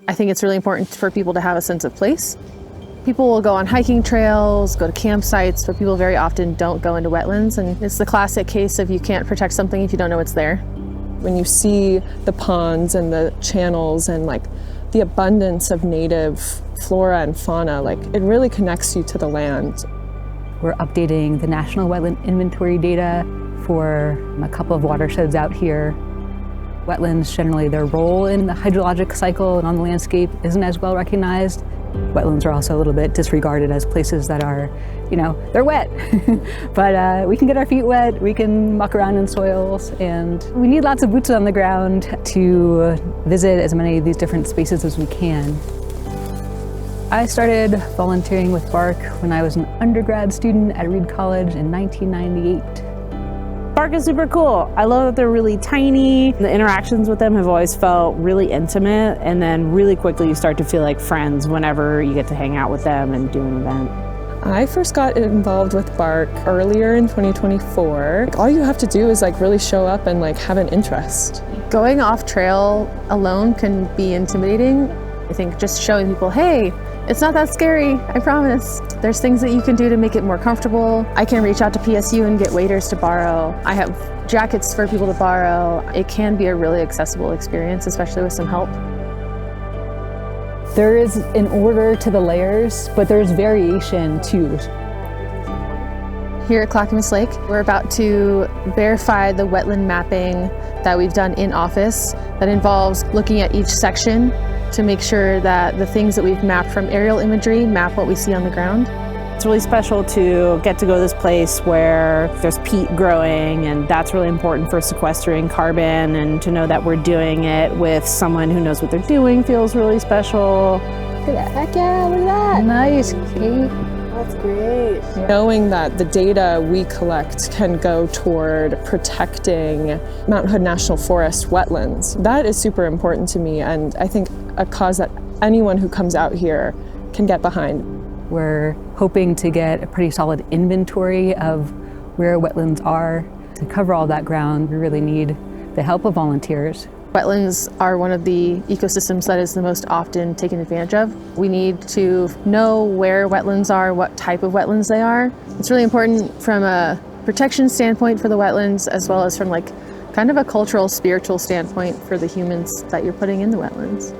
I think it's really important for people to have a sense of place. People will go on hiking trails, go to campsites, but people very often don't go into wetlands. And it's the classic case of you can't protect something if you don't know it's there. When you see the ponds and the channels and like the abundance of native flora and fauna, like it really connects you to the land. We're updating the National Wetland Inventory data for a couple of watersheds out here. Wetlands, generally, their role in the hydrologic cycle and on the landscape isn't as well recognized. Wetlands are also a little bit disregarded as places that are, they're wet. But we can get our feet wet, we can muck around in soils, and we need lots of boots on the ground to visit as many of these different spaces as we can. I started volunteering with BARC when I was an undergrad student at Reed College in 1998. BARC is super cool. I love that they're really tiny. The interactions with them have always felt really intimate, and then really quickly you start to feel like friends whenever you get to hang out with them and do an event. I first got involved with BARC earlier in 2024. All you have to do is like really show up and like have an interest. Going off trail alone can be intimidating. I think just showing people, hey, it's not that scary, I promise. There's things that you can do to make it more comfortable. I can reach out to PSU and get waders to borrow. I have jackets for people to borrow. It can be a really accessible experience, especially with some help. There is an order to the layers, but there's variation too. Here at Clackamas Lake, we're about to verify the wetland mapping that we've done in office that involves looking at each section to make sure that the things that we've mapped from aerial imagery map what we see on the ground. It's really special to get to go to this place where there's peat growing, and that's really important for sequestering carbon, and to know that we're doing it with someone who knows what they're doing feels really special. Look at that. Heck yeah, look at that. Nice, Kate. That's great. Knowing that the data we collect can go toward protecting Mount Hood National Forest wetlands, that is super important to me, and I think a cause that anyone who comes out here can get behind. We're hoping to get a pretty solid inventory of where wetlands are. To cover all that ground, we really need the help of volunteers. Wetlands are one of the ecosystems that is the most often taken advantage of. We need to know where wetlands are, what type of wetlands they are. It's really important from a protection standpoint for the wetlands, as well as from kind of a cultural, spiritual standpoint for the humans that you're putting in the wetlands.